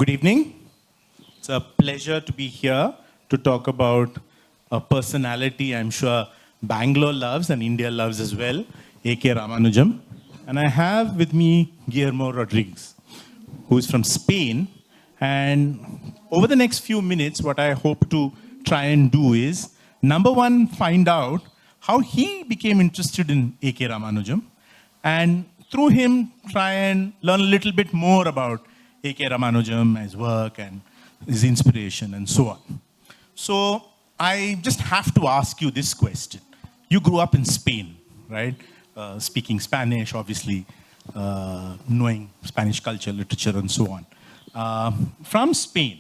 Good evening. It's a pleasure to be here to talk about a personality I'm sure Bangalore loves and India loves as well, A.K. Ramanujan. And I have with me Guillermo Rodríguez, who is from Spain. And over the next few minutes, what I hope to try and do is, number one, find out how he became interested in A.K. Ramanujan, and through him, try and learn a little bit more about A.K. Ramanujan, his work, and his inspiration, and so on. So I just have to ask you this question. You grew up in Spain, right? Speaking Spanish, obviously, knowing Spanish culture, literature, and so on. From Spain,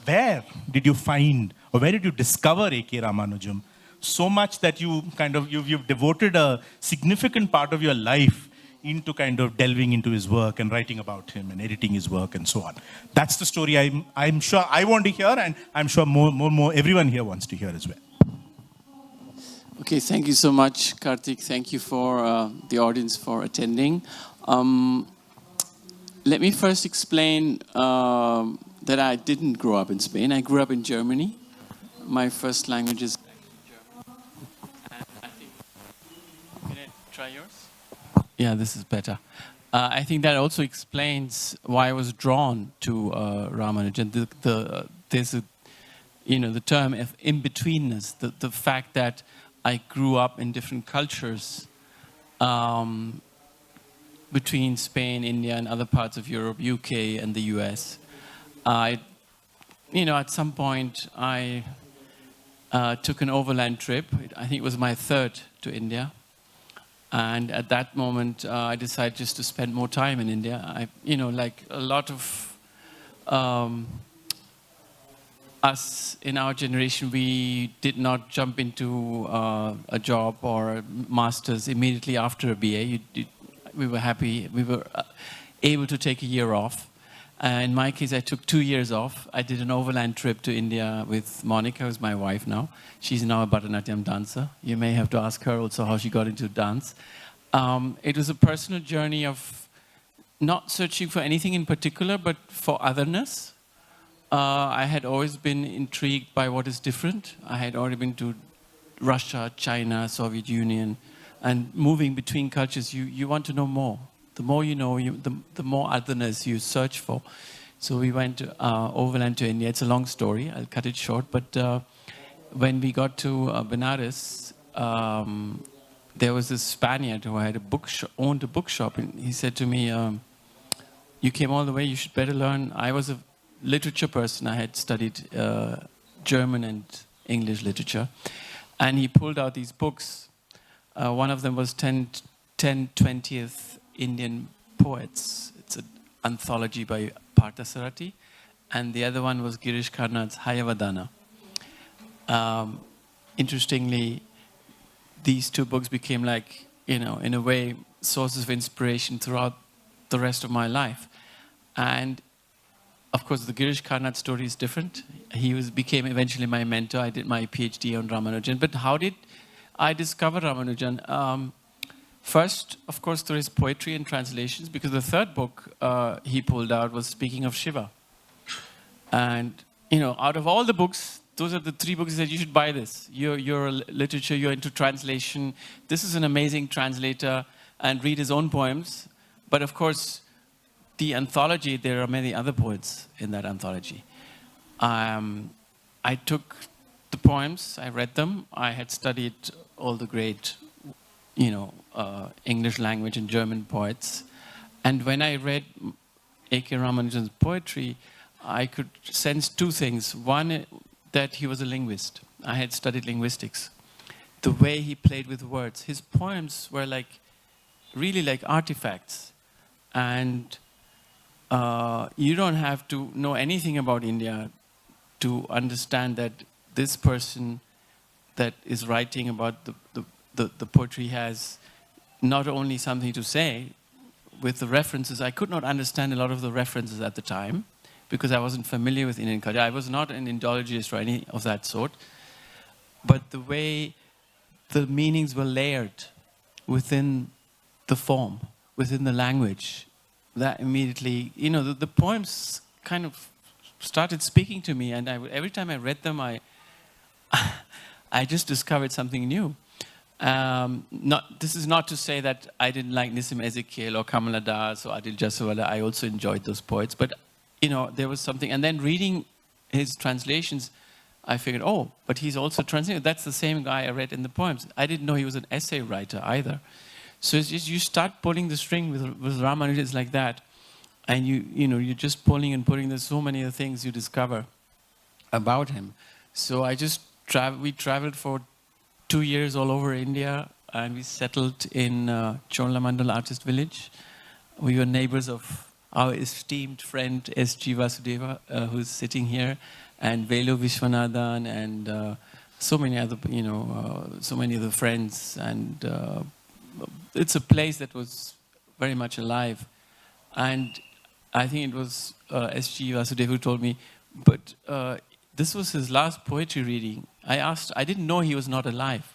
where did you find, or where did you discover A.K. Ramanujan so much that you've devoted a significant part of your life into kind of delving into his work and writing about him and editing his work and so on? That's the story I'm sure I want to hear, and I'm sure more everyone here wants to hear as well. Okay, thank you so much, Karthik. Thank you for the audience for attending. Let me first explain that I didn't grow up in Spain. I grew up in Germany. My first language is German. And I think, can I try yours? Yeah, this is better. I think that also explains why I was drawn to Ramanujan. There's the term of in-betweenness, the fact that I grew up in different cultures between Spain, India, and other parts of Europe, UK, and the US. At some point, I took an overland trip. I think it was my third to India. And at that moment, I decided just to spend more time in India. Like a lot of us in our generation, we did not jump into a job or a master's immediately after a BA. We were happy. We were able to take a year off. In my case, I took 2 years off. I did an overland trip to India with Monica, who's my wife now. She's now a Bharatanatyam dancer. You may have to ask her also how she got into dance. It was a personal journey of not searching for anything in particular, but for otherness. I had always been intrigued by what is different. I had already been to Russia, China, Soviet Union, and moving between cultures, you want to know more. The more you know, the more otherness you search for. So we went overland to India. It's a long story. I'll cut it short. But when we got to Benares, there was this Spaniard who had owned a bookshop. And he said to me, you came all the way, you should better learn. I was a literature person. I had studied German and English literature. And he pulled out these books. One of them was 20th Indian Poets. It's an anthology by Parthasarathi. And the other one was Girish Karnad's Hayavadana. Interestingly, these two books became like, in a way, sources of inspiration throughout the rest of my life. And of course, the Girish Karnad story is different. He became eventually my mentor. I did my PhD on Ramanujan. But how did I discover Ramanujan? First, of course, through his poetry and translations, because the third book he pulled out was speaking of Shiva. And, out of all the books, those are the 3 books that you should buy this. You're a literature, you're into translation. This is an amazing translator, and read his own poems. But of course, the anthology, there are many other poets in that anthology. I took the poems, I read them. I had studied all the great English language and German poets. And when I read A.K. Ramanujan's poetry, I could sense 2 things. One, that he was a linguist. I had studied linguistics. The way he played with words. His poems were really like artifacts. And you don't have to know anything about India to understand that this person that is writing about the poetry has not only something to say with the references. I could not understand a lot of the references at the time because I wasn't familiar with Indian culture. I was not an Indologist or any of that sort. But the way the meanings were layered within the form, within the language, that immediately, the poems kind of started speaking to me, and every time I read them, I just discovered something new. This is not to say that I didn't like Nissim Ezekiel or Kamala Das or Adil Jaswala. I also enjoyed those poets, but there was something. And then reading his translations, I figured, oh, but he's also translated. That's the same guy I read in the poems. I didn't know he was an essay writer either. So it's just, you start pulling the string with Ramanujan. It's like that, and you're just pulling and pulling. There's so many other things you discover about him. So we traveled for 2 years all over India, and we settled in Cholamandal Artist Village. We were neighbors of our esteemed friend S.G. Vasudeva, who's sitting here, and Velu Vishwanathan, and so many other friends. And it's a place that was very much alive. And I think it was S.G. Vasudeva who told me, but this was his last poetry reading. I didn't know he was not alive.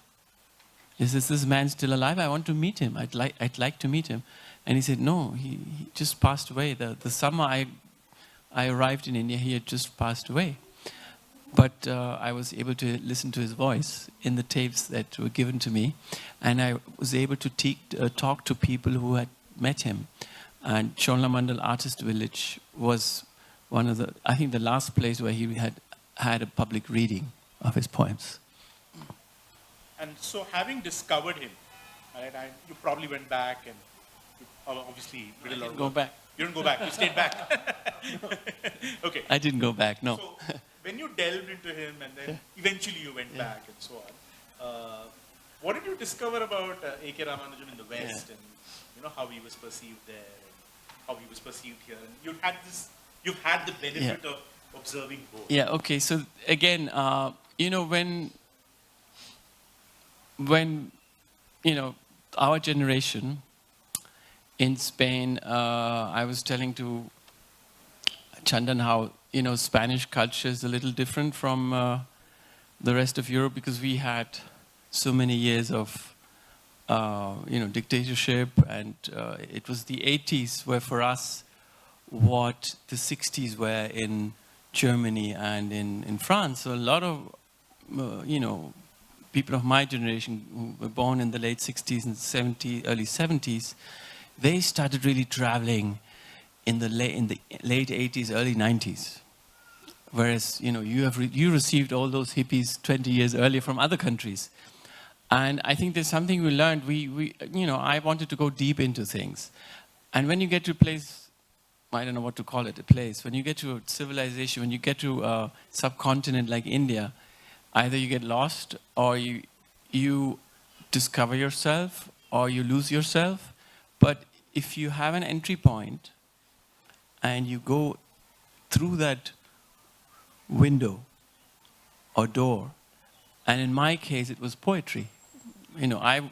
Is this man still alive? I want to meet him. I'd like to meet him. And he said, no, he just passed away. The summer I arrived in India, he had just passed away. But I was able to listen to his voice in the tapes that were given to me. And I was able to talk to people who had met him. And Cholamandal Artist Village was I think the last place where he had a public reading of his poems. And so having discovered him, right, you probably went back and you obviously did a lot of go work. back. You didn't go back, you stayed back. Okay. I didn't go back, no. So when you delved into him and then eventually you went back and so on, what did you discover about A.K. Ramanujan in the West and how he was perceived there and how he was perceived here? And you've had the benefit of observing both. Yeah, okay. So again, when our generation in Spain, I was telling to Chandan how Spanish culture is a little different from the rest of Europe, because we had so many years of dictatorship, and it was the 80s were for us what the 60s were in Germany and in France. So a lot of people of my generation who were born in the late 60s and 70s, early 70s, they started really traveling in the late 80s, early 90s. Whereas, you received all those hippies 20 years earlier from other countries. And I think there's something we learned. I wanted to go deep into things. And when you get to a place, I don't know what to call it, a place, when you get to a civilization, when you get to a subcontinent like India, either you get lost or you discover yourself or you lose yourself. But if you have an entry point and you go through that window or door, and in my case it was poetry. I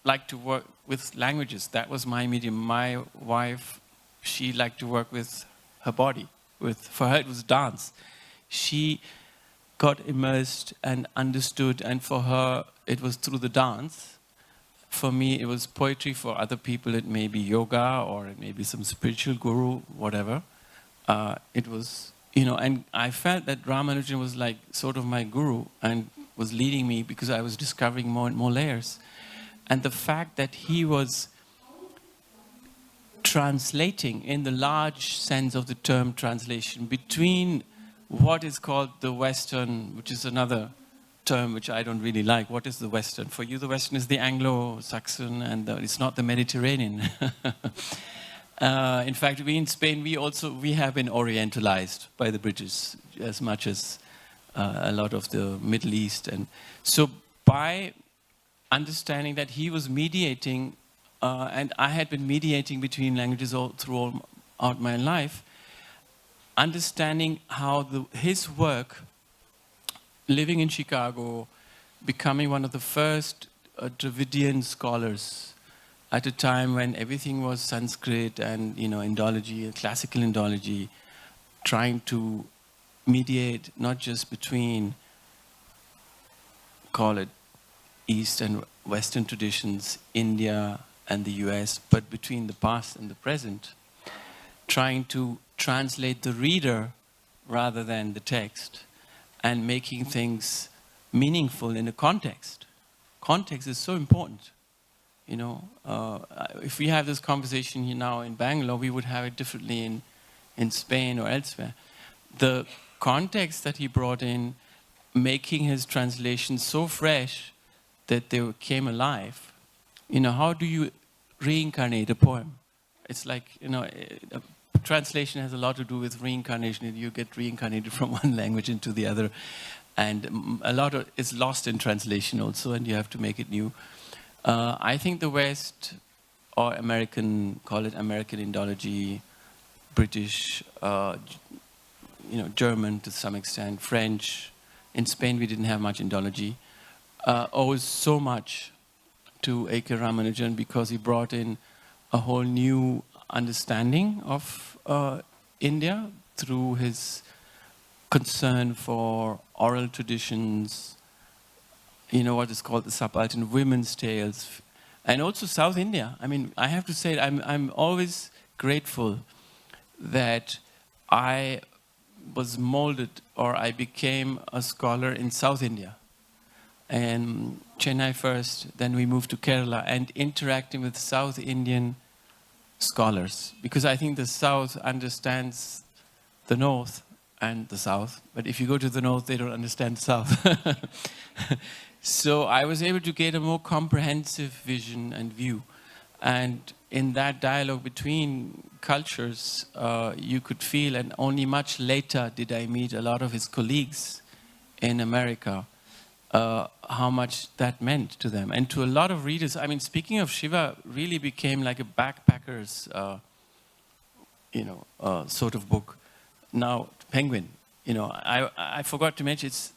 like to work with languages. That was my medium. My wife, she liked to work with her body. For her it was dance. She got immersed and understood, and for her it was through the dance. For me it was poetry. For other people it may be yoga, or it may be some spiritual guru, whatever. It was, and I felt that Ramanujan was like sort of my guru and was leading me, because I was discovering more and more layers. And the fact that he was translating, in the large sense of the term translation, between what is called the Western, which is another term which I don't really like. What is the Western? For you, the Western is the Anglo-Saxon, and it's not the Mediterranean. In fact, we in Spain, we have been orientalized by the British as much as a lot of the Middle East. And so by understanding that he was mediating, and I had been mediating between languages throughout my life, understanding how his work, living in Chicago, becoming one of the first Dravidian scholars at a time when everything was Sanskrit and Indology, classical Indology, trying to mediate not just between, call it East and Western traditions, India and the US, but between the past and the present. trying to translate the reader rather than the text, and making things meaningful in a context. Context is so important. You know, if we have this conversation here now in Bangalore, we would have it differently in Spain or elsewhere. The context that he brought in, making his translation so fresh that they came alive. You know, how do you reincarnate a poem? It's like, you know, translation has a lot to do with reincarnation. You get reincarnated from one language into the other. And a lot of it's lost in translation also, and you have to make it new. I think the West, or American, call it American Indology, British, you know, German to some extent, French. In Spain, we didn't have much Indology. Owes so much to A.K. Ramanujan because he brought in a whole new understanding of India through his concern for oral traditions, you know, what is called the subaltern women's tales, and also South India. I mean, I have to say, I'm always grateful that I was molded, or I became a scholar in South India. And Chennai first, then we moved to Kerala, and interacting with South Indian scholars, because I think the South understands the North and the South, but if you go to the North, they don't understand the South. So I was able to get a more comprehensive vision and view. And in that dialogue between cultures, you could feel, and only much later did I meet a lot of his colleagues in America, how much that meant to them. And to a lot of readers, I mean, speaking of Shiva, really became like a backpacker's, you know, sort of book. Now, Penguin, you know, I forgot to mention, it's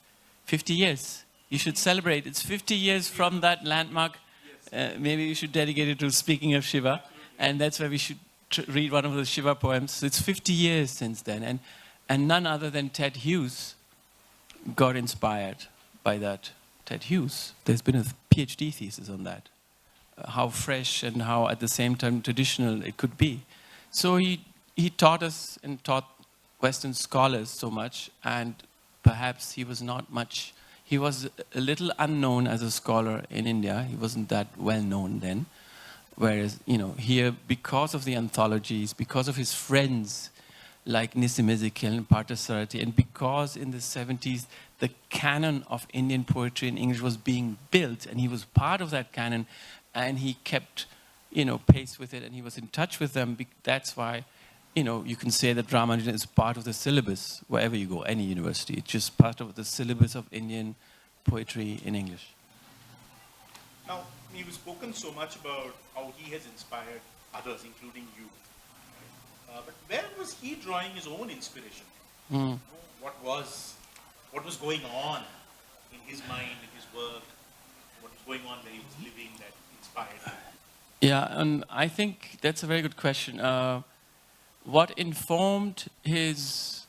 50 years. You should celebrate. It's 50 years from that landmark. Maybe you should dedicate it to speaking of Shiva. And that's where we should read one of the Shiva poems. It's 50 years since then. And none other than Ted Hughes got inspired by that. Ted Hughes, there's been a PhD thesis on that. How fresh and how at the same time traditional it could be. So he taught us and taught Western scholars so much, and perhaps he was not much, he was a little unknown as a scholar in India. He wasn't that well known then. Whereas, you know, here, because of the anthologies, because of his friends like Nissim Ezekiel and Parthasarathi, and because in the 70s the canon of Indian poetry in English was being built, and he was part of that canon, and he kept, you know, pace with it, and he was in touch with them. That's why, you know, you can say that Ramanujan is part of the syllabus wherever you go, any university. It's just part of the syllabus of Indian poetry in English. Now, you've spoken so much about how he has inspired others, including you. But where was he drawing his own inspiration? What was going on in his mind, in his work? What was going on where he was living that inspired him? Yeah, and I think that's a very good question. What informed his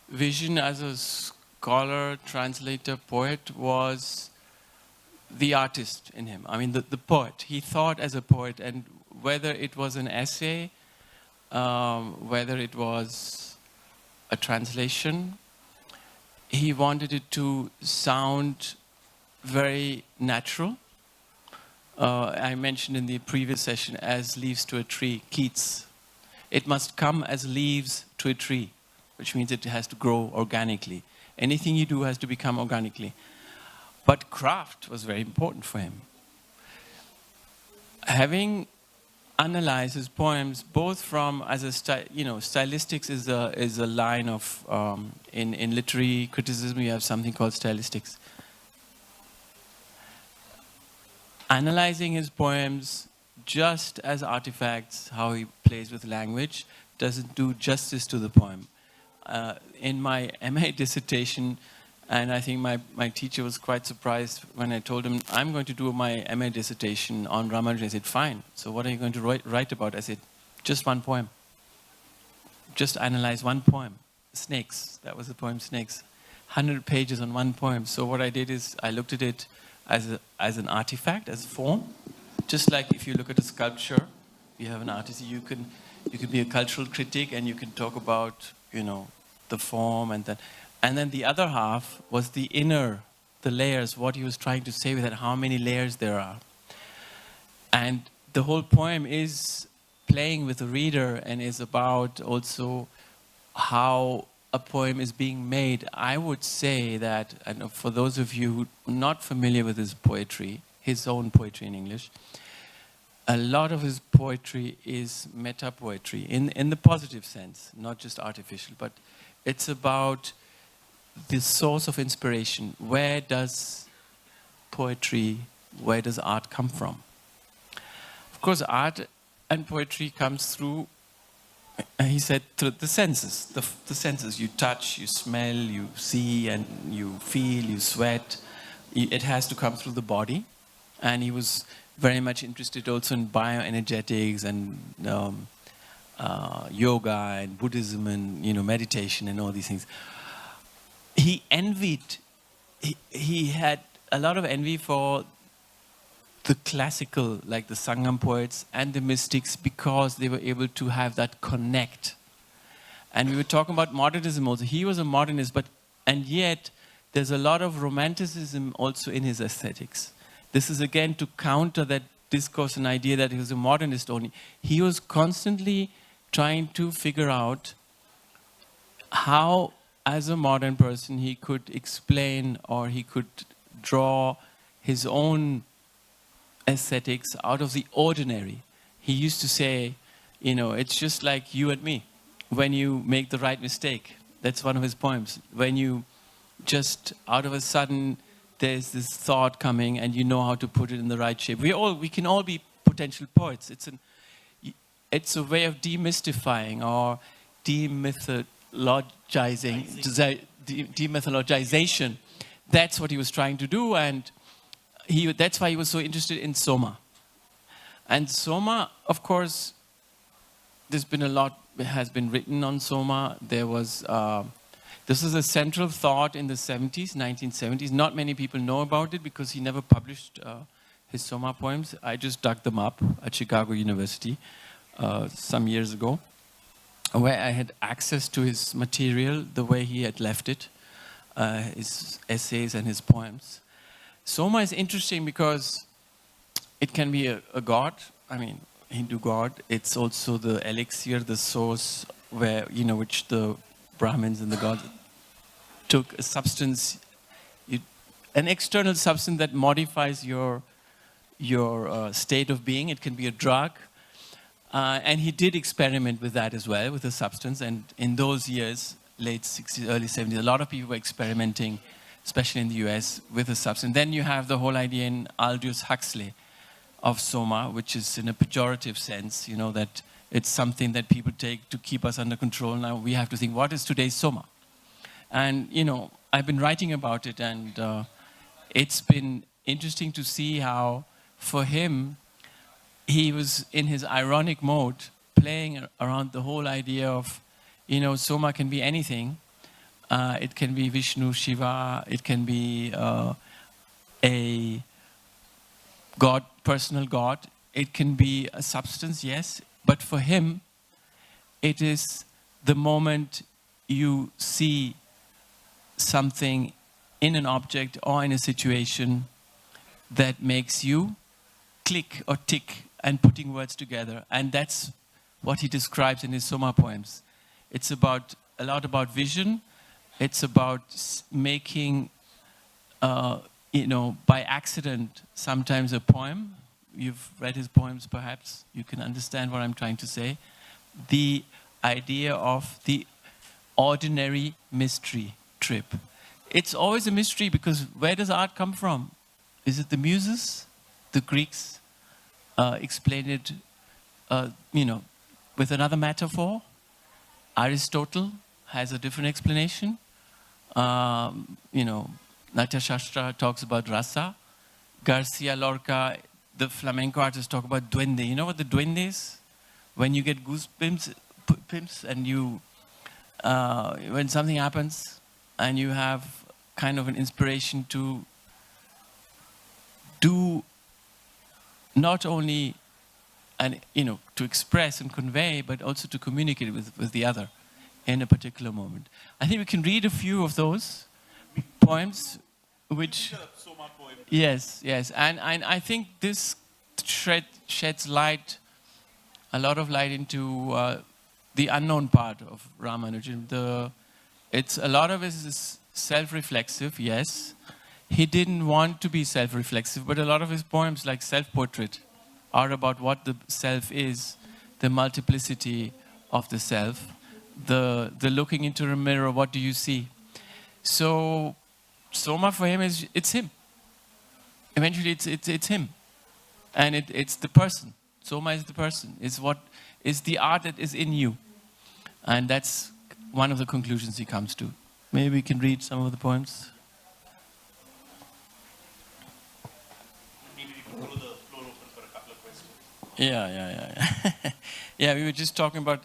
vision as a scholar, translator, poet was the artist in him. I mean, the poet. He thought as a poet, and whether it was an essay, whether it was a translation, he wanted it to sound very natural. I mentioned in the previous session, as leaves to a tree, Keats. It must come as leaves to a tree, which means it has to grow organically. Anything you do has to become organically. But craft was very important for him. Having analyzed his poems, both from as a stylistics is a line of in literary criticism you have something called stylistics. Analyzing his poems just as artifacts, how he plays with language, doesn't do justice to the poem. In my MA dissertation, and I think my teacher was quite surprised when I told him, I'm going to do my MA dissertation on Ramanujan. I said, fine. So what are you going to write about? I said, just one poem. Just analyze one poem. Snakes. That was the poem, Snakes. 100 pages on one poem. So what I did is I looked at it as an artifact, as form. Just like if you look at a sculpture, you have an artist, you can You can be a cultural critic and you can talk about, the form and that. And then the other half was the inner, the layers, what he was trying to say with that, how many layers there are. And the whole poem is playing with the reader and is about also how a poem is being made. I would say that, and for those of you who are not familiar with his poetry, his own poetry in English, a lot of his poetry is meta poetry in the positive sense, not just artificial, but it's about the source of inspiration. Where does poetry, where does art come from? Of course, art and poetry comes through, he said, through the senses. The senses, you touch, you smell, you see, and you feel, you sweat. It has to come through the body. And he was very much interested also in bioenergetics and yoga and Buddhism and meditation and all these things. He envied, he had a lot of envy for the classical, like the Sangam poets and the mystics, because they were able to have that connect. And we were talking about modernism also. He was a modernist, and yet there's a lot of romanticism also in his aesthetics. This is again to counter that discourse and idea that he was a modernist only. He was constantly trying to figure out how, as a modern person, he could explain or he could draw his own aesthetics out of the ordinary. He used to say, it's just like you and me. When you make the right mistake, that's one of his poems. When you just, out of a sudden, there's this thought coming and you know how to put it in the right shape. We can all be potential poets. It's a way of demystifying or demythologization. That's what he was trying to do, and that's why he was so interested in Soma. And Soma, of course, there's been a lot has been written on Soma. This is a central thought in the 1970s. Not many people know about it because he never published his Soma poems. I just dug them up at Chicago University some years ago, where I had access to his material the way he had left it, his essays and his poems. Soma is interesting because it can be a god, Hindu god. It's also the elixir, the source where, which the Brahmins and the gods took a substance, an external substance that modifies your state of being. It can be a drug. And he did experiment with that as well, with the substance. And in those years, late 60s, early 70s, a lot of people were experimenting, especially in the US, with the substance. Then you have the whole idea in Aldous Huxley of Soma, which is in a pejorative sense, that it's something that people take to keep us under control. Now we have to think, what is today's Soma? And, I've been writing about it, and it's been interesting to see how, for him, he was in his ironic mode, playing around the whole idea of, Soma can be anything. It can be Vishnu, Shiva, it can be a God, personal God. It can be a substance, yes. But for him, it is the moment you see something in an object or in a situation that makes you click or tick and putting words together. And that's what he describes in his Soma poems. It's about a lot about vision. It's about making, by accident, sometimes a poem. You've read his poems, perhaps. You can understand what I'm trying to say. The idea of the ordinary mystery trip. It's always a mystery because where does art come from? Is it the muses? The Greeks explained it, with another metaphor. Aristotle has a different explanation. Natya Shastra talks about rasa. Garcia Lorca, the flamenco artists, talk about duende. You know what the duende is? When you get goosebumps and when something happens and you have kind of an inspiration to do not only and to express and convey, but also to communicate with the other in a particular moment. I think we can read a few of those poems, which yes, and I think this sheds light, a lot of light into the unknown part of Ramanujan. It's a lot of it is self-reflexive, yes. He didn't want to be self-reflexive, but a lot of his poems, like Self-Portrait, are about what the self is, the multiplicity of the self, the looking into a mirror, what do you see? So Soma for him it's him. Eventually it's him. And it's the person. Soma is the person. It's what is the art that is in you. And that's one of the conclusions he comes to. Maybe we can read some of the poems. Maybe we can throw the floor open for a couple of questions. Yeah. Yeah, we were just talking about.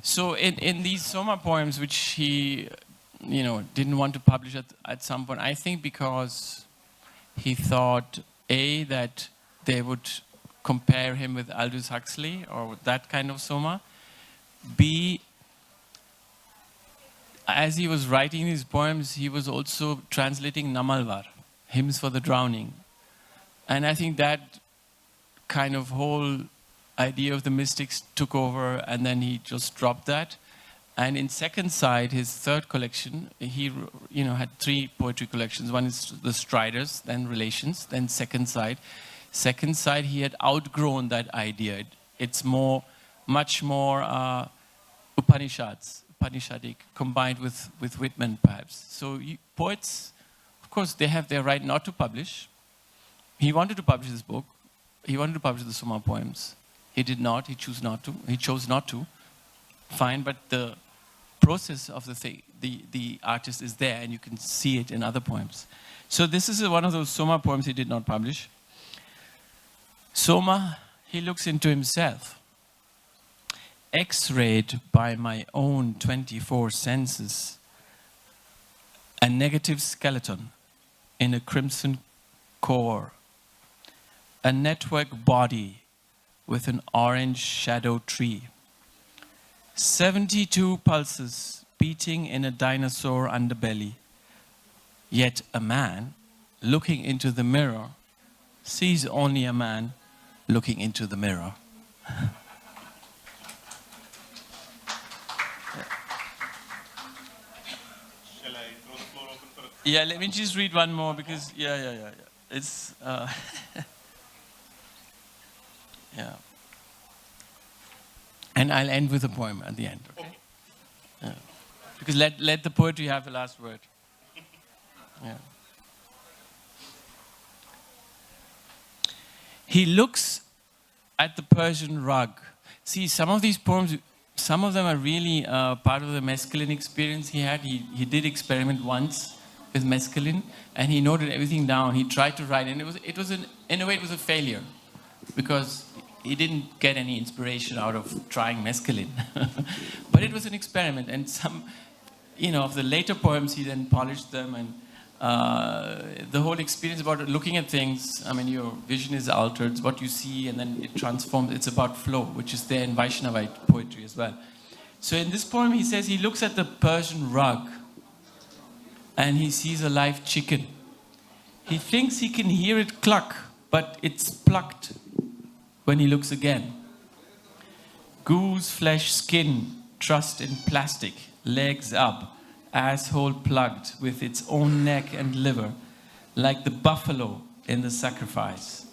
So in these Soma poems, which he, didn't want to publish at some point, I think because he thought that they would compare him with Aldous Huxley or that kind of Soma. B, as he was writing these poems, he was also translating Namalvar, hymns for the drowning. And I think that kind of whole idea of the mystics took over, and then he just dropped that. And in Second Side, his third collection, he had 3 poetry collections. One is the Striders, then Relations, then Second Side. Second Side, he had outgrown that idea. It's much more Upanishadic, combined with Whitman, perhaps. So poets, of course, they have their right not to publish. He wanted to publish this book. He wanted to publish the Soma poems. He did not. He chose not to. Fine, but the process of the artist is there, and you can see it in other poems. So this is one of those Soma poems he did not publish. Soma, he looks into himself. X-rayed by my own 24 senses, a negative skeleton in a crimson core, a network body with an orange shadow tree, 72 pulses beating in a dinosaur underbelly, yet a man looking into the mirror sees only a man looking into the mirror. Shall I throw the floor open for a... Yeah, let me just read one more because, yeah. It's, yeah. And I'll end with a poem at the end, okay? Yeah. Because let the poetry have the last word. Yeah. He looks at the Persian rug. See, some of these poems, some of them are really part of the mescaline experience he had. He did experiment once with mescaline, and he noted everything down. He tried to write, and in a way it was a failure, because he didn't get any inspiration out of trying mescaline. But it was an experiment, and some, of the later poems, he then polished them, and the whole experience about looking at things, your vision is altered, it's what you see, and then it transforms. It's about flow, which is there in Vaishnavite poetry as well. So in this poem, he says he looks at the Persian rug, and he sees a live chicken. He thinks he can hear it cluck, but it's plucked when he looks again. Goose flesh skin trussed in plastic, legs up, asshole plugged with its own neck and liver, like the buffalo in the sacrifice,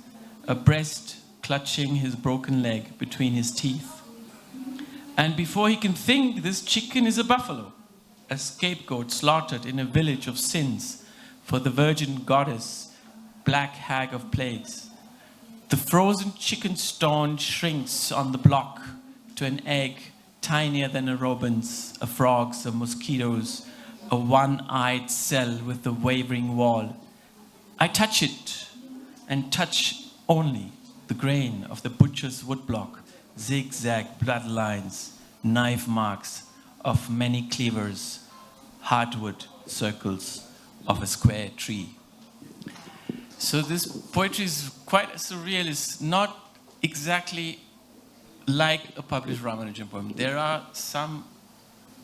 a breast clutching his broken leg between his teeth. And before he can think, this chicken is a buffalo, a scapegoat slaughtered in a village of sins for the virgin goddess, black hag of plagues. The frozen chicken stone shrinks on the block to an egg tinier than a robin's, a frog's, a mosquito's, a one-eyed cell with the wavering wall. I touch it, and touch only the grain of the butcher's woodblock, zigzag bloodlines, knife marks of many cleavers, hardwood circles of a square tree. So this poetry is quite surreal. exactly like a published Ramanujan poem. There are some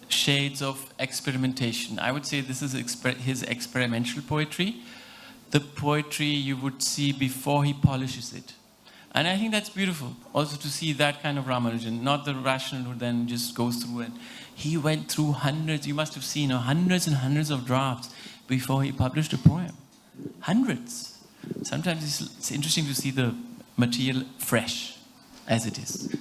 shades of experimentation. I would say this is his experimental poetry, the poetry you would see before he polishes it. And I think that's beautiful, also to see that kind of Ramanujan, not the rational who then just goes through and he went through hundreds, you must have seen hundreds and hundreds of drafts before he published a poem. Hundreds. Sometimes it's interesting to see the material fresh as it is.